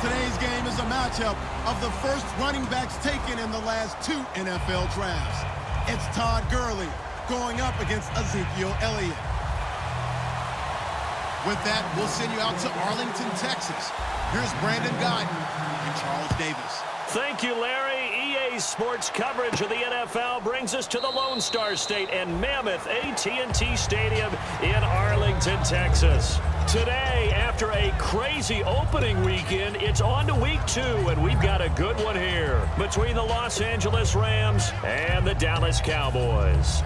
Today's game is a matchup of the first running backs taken in the last 2 NFL drafts. It's Todd Gurley going up against Ezekiel Elliott. With that, we'll send you out to Arlington, Texas. Here's Brandon Guyton and Charles Davis. Thank you, Larry. EA Sports coverage of the NFL brings us to the Lone Star State and Mammoth AT&T Stadium in Arlington, Texas. Today, after a crazy opening weekend, it's on to week 2, and we've got a good one here between the Los Angeles Rams and the Dallas Cowboys.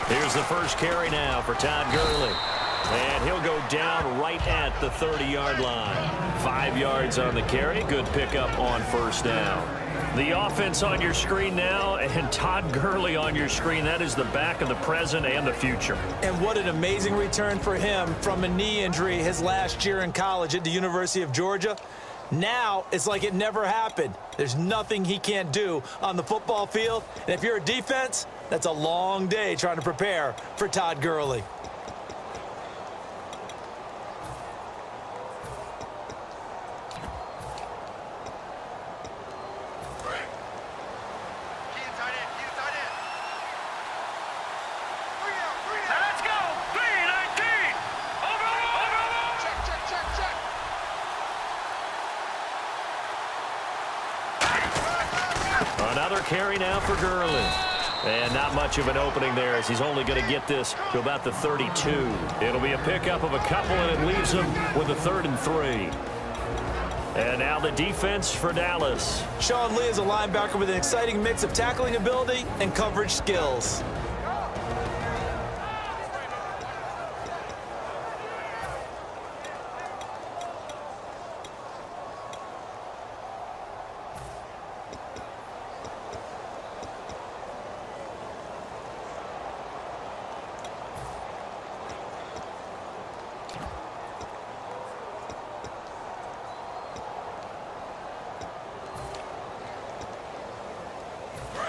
Here's the first carry now for Todd Gurley. And he'll go down right at the 30-yard line. 5 yards on the carry. Good pickup on first down. The offense on your screen now, and Todd Gurley on your screen. That is the back of the present and the future. And what an amazing return for him from a knee injury his last year in college at the University of Georgia. Now it's like it never happened. There's nothing he can't do on the football field. And if you're a defense, that's a long day trying to prepare for Todd Gurley. Another carry now for Gurley. And not much of an opening there as he's only going to get this to about the 32. It'll be a pickup of a couple, and it leaves him with a 3rd and 3. And now the defense for Dallas. Sean Lee is a linebacker with an exciting mix of tackling ability and coverage skills.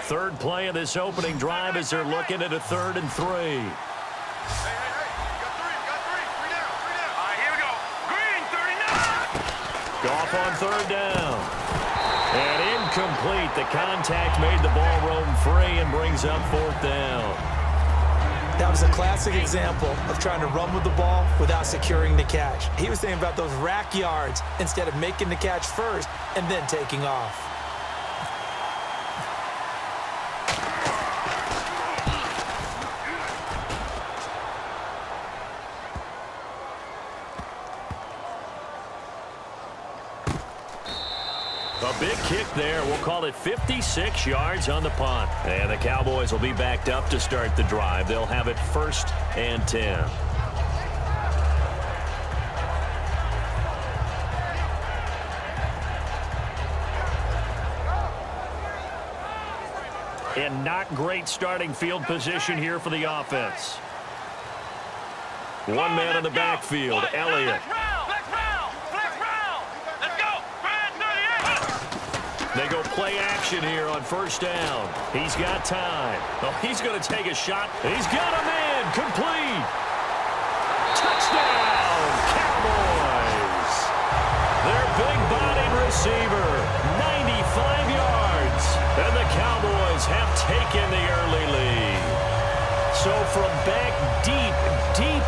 Third play of this opening drive as they're looking at a 3rd and 3. Hey, got three. Three down. All right, here we go. Green, 39. Goff on 3rd down. And incomplete. The contact made the ball roam free and brings up 4th down. That was a classic example of trying to run with the ball without securing the catch. He was thinking about those rack yards instead of making the catch first and then taking off. A big kick there. We'll call it 56 yards on the punt. And the Cowboys will be backed up to start the drive. They'll have it 1st and 10. And not great starting field position here for the offense. One man in the backfield, Elliott. They go play action here on 1st down. He's got time. Oh, he's going to take a shot. He's got a man. Complete. Touchdown, Cowboys. Their big-bodied receiver, 95 yards. And the Cowboys have taken the early lead. So from back deep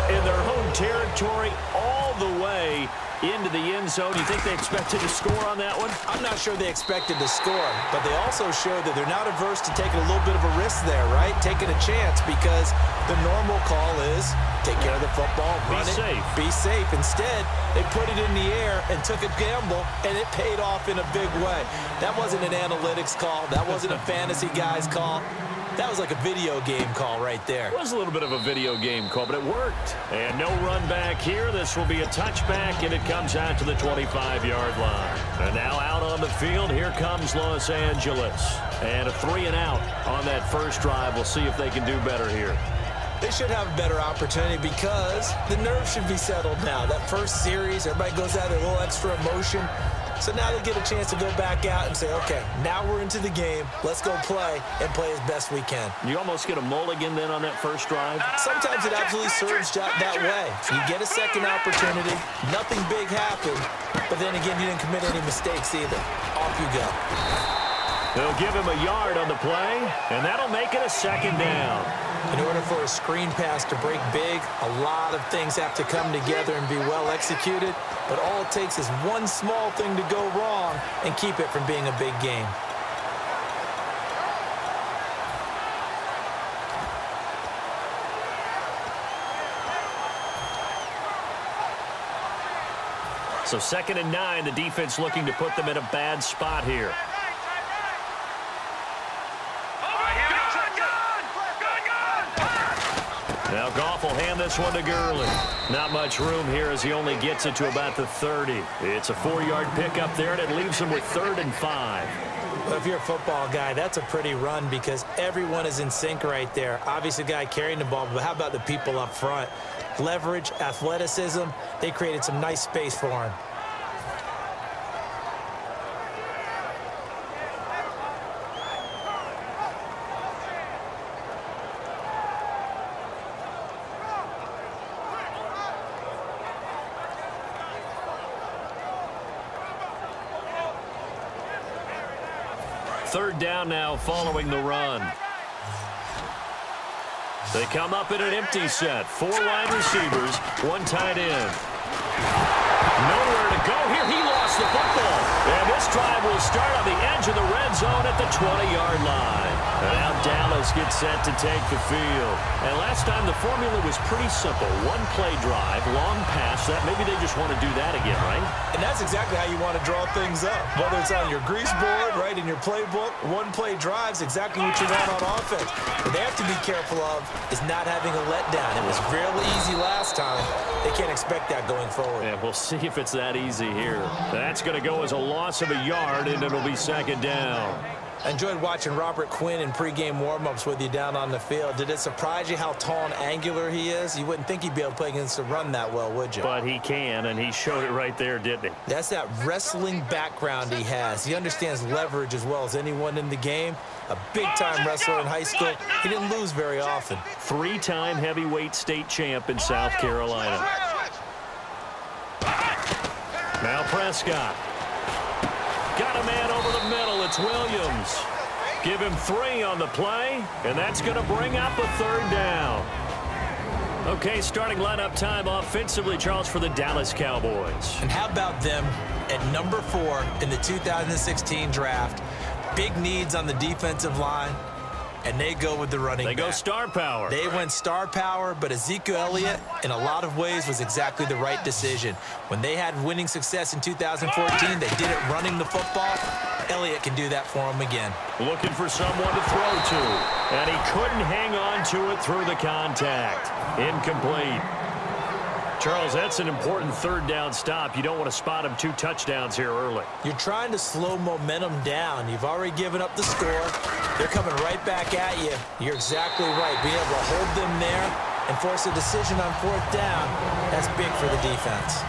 in their home territory, all the way into the end zone. You think they expected to score on that one? I'm not sure they expected to score, but they also showed that they're not averse to taking a little bit of a risk there, right? Taking a chance, because the normal call is take care of the football, run it, be safe. Instead, they put it in the air and took a gamble, and it paid off in a big way. That wasn't an analytics call. That wasn't a fantasy guy's call. That was like a video game call right there. It was a little bit of a video game call, but it worked. And no run back here. This will be a touchback, and it comes out to the 25-yard line. And now out on the field, here comes Los Angeles. And a 3-and-out on that first drive. We'll see if they can do better here. They should have a better opportunity because the nerves should be settled now. That first series, everybody goes out with a little extra emotion. So now they get a chance to go back out and say, okay, now we're into the game. Let's go play and play as best we can. You almost get a mulligan then on that first drive? Sometimes it absolutely serves that way. You get a second opportunity. Nothing big happened. But then again, you didn't commit any mistakes either. Off you go. They'll give him a yard on the play, and that'll make it a second down. In order for a screen pass to break big, a lot of things have to come together and be well executed. But all it takes is one small thing to go wrong and keep it from being a big game. So 2nd and 9, the defense looking to put them in a bad spot here. Now Goff will hand this one to Gurley. Not much room here as he only gets it to about the 30. It's a 4-yard pickup there, and it leaves him with 3rd and 5. Well, if you're a football guy, that's a pretty run because everyone is in sync right there. Obviously, the guy carrying the ball, but how about the people up front? Leverage, athleticism, they created some nice space for him. Third down now following the run. They come up in an empty set. 4 wide receivers, 1 tight end. Nowhere to go here. He lost the football. And this drive will start on the edge of the red zone at the 20-yard line. And now Dallas gets set to take the field. And last time the formula was pretty simple. 1-play drive, long pass. That maybe they just want to do that again, right? And that's exactly how you want to draw things up. Whether it's on your grease board, right, in your playbook, 1-play drives exactly what you want on offense. What they have to be careful of is not having a letdown. It was really easy last time. They can't expect that going forward. Yeah, we'll see if it's that easy here. That's going to go as a loss of a yard, and it'll be 2nd down. I enjoyed watching Robert Quinn in pregame warm-ups with you down on the field. Did it surprise you how tall and angular he is? You wouldn't think he'd be able to play against the run that well, would you? But he can, and he showed it right there, didn't he? That's that wrestling background he has. He understands leverage as well as anyone in the game. A big-time wrestler in high school. He didn't lose very often. 3-time heavyweight state champ in South Carolina. Now Prescott. Got a man over the middle. It's Williams. Give him 3 on the play, and that's going to bring up a 3rd down. Okay, starting lineup time offensively, Charles, for the Dallas Cowboys. And how about them at number 4 in the 2016 draft? Big needs on the defensive line, and they go with the running back. They go star power. They went star power, but Ezekiel Elliott, in a lot of ways, was exactly the right decision. When they had winning success in 2014, they did it running the football. Elliott can do that for them again. Looking for someone to throw to, and he couldn't hang on to it through the contact. Incomplete. Charles, that's an important 3rd down stop. You don't want to spot him 2 touchdowns here early. You're trying to slow momentum down. You've already given up the score. They're coming right back at you. You're exactly right. Being able to hold them there and force a decision on 4th down, that's big for the defense.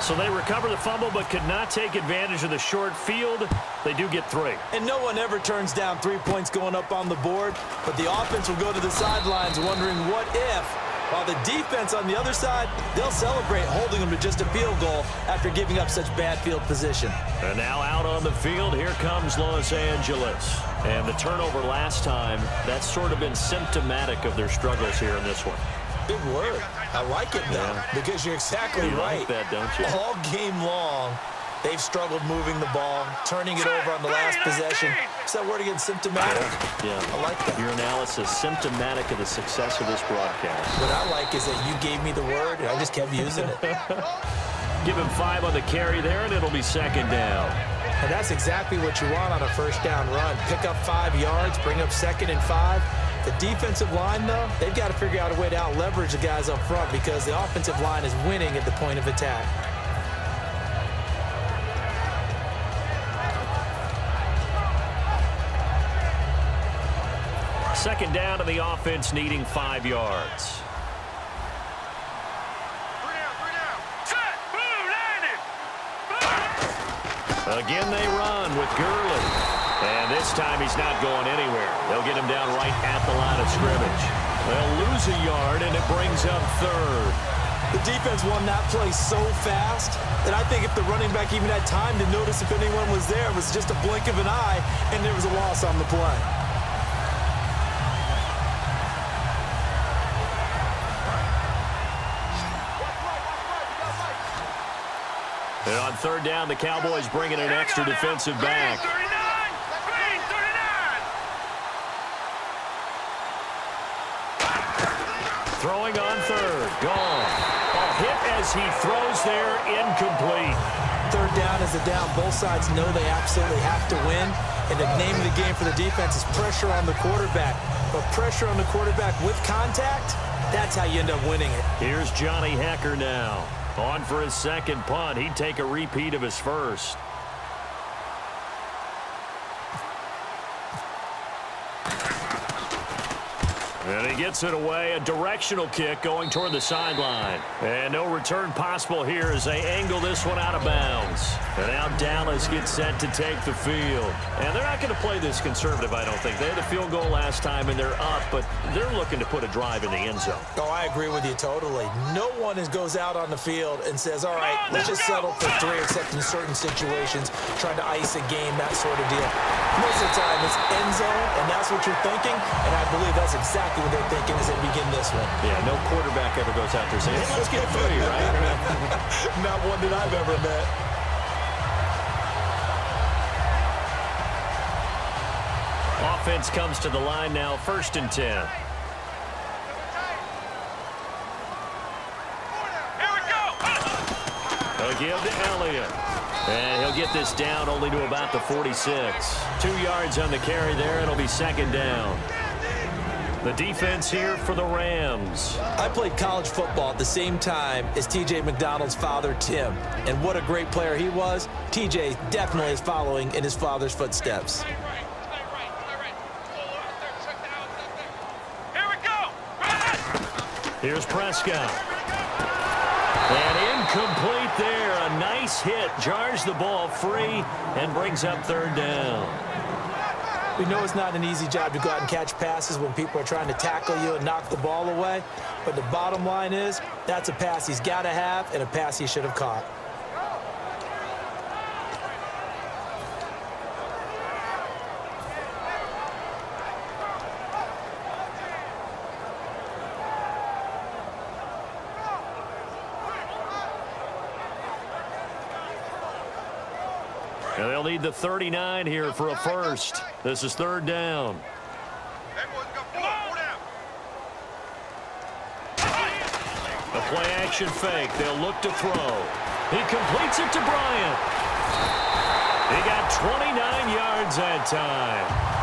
So they recover the fumble but could not take advantage of the short field. They do get 3. And no one ever turns down 3 points going up on the board, but the offense will go to the sidelines wondering what if. While the defense on the other side, they'll celebrate holding them to just a field goal after giving up such bad field position. And now out on the field, here comes Los Angeles. And the turnover last time, that's sort of been symptomatic of their struggles here in this one. Big word. I like it, though, because you're exactly right. Like that, don't you? All game long, they've struggled moving the ball, turning it over on the last possession. Is that word again, symptomatic? Yeah. I like that. Your analysis, symptomatic of the success of this broadcast. What I like is that you gave me the word, and I just kept using it. Give him 5 on the carry there, and it'll be 2nd down. And that's exactly what you want on a first down run. Pick up 5 yards, bring up 2nd and 5. The defensive line, though, they've got to figure out a way to out-leverage the guys up front because the offensive line is winning at the point of attack. Second down to the offense, needing 5 yards. Again, they run with Gurley. And this time he's not going anywhere. They'll get him down right at the line of scrimmage. They'll lose a yard, and it brings up 3rd. The defense won that play so fast that I think if the running back even had time to notice if anyone was there, it was just a blink of an eye, and there was a loss on the play. And on 3rd down, the Cowboys bring in an extra defensive back. Throwing on 3rd. Gone. A hit as he throws there, incomplete. 3rd down is a down. Both sides know they absolutely have to win. And the name of the game for the defense is pressure on the quarterback. But pressure on the quarterback with contact, that's how you end up winning it. Here's Johnny Hecker now. On for his 2nd punt. He'd take a repeat of his 1st. And he gets it away. A directional kick going toward the sideline. And no return possible here as they angle this one out of bounds. And now Dallas gets set to take the field. And they're not going to play this conservative, I don't think. They had a field goal last time, and they're up, but they're looking to put a drive in the end zone. Oh, I agree with you totally. No one goes out on the field and says, all right, let's just settle for 3, except in certain situations, trying to ice a game, that sort of deal. Most of the time, it's end zone, and that's what you're thinking, and I believe that's exactly what they're thinking as they begin this one. Yeah, no quarterback ever goes out there saying, hey, let's get 3, right? Not one that I've ever met. Offense comes to the line now, 1st and 10. Here we go. They'll give to Elliott. And he'll get this down only to about the 46. 2 yards on the carry there. It'll be 2nd down. The defense here for the Rams. I played college football at the same time as T.J. McDonald's father, Tim. And what a great player he was. T.J. definitely is following in his father's footsteps. Here's Prescott. And incomplete there. A nice hit. Jars the ball free and brings up 3rd down. We know it's not an easy job to go out and catch passes when people are trying to tackle you and knock the ball away. But the bottom line is, that's a pass he's got to have and a pass he should have caught. And they'll need the 39 here for a 1st. This is 3rd down. A play-action fake. They'll look to throw. He completes it to Bryant. He got 29 yards that time.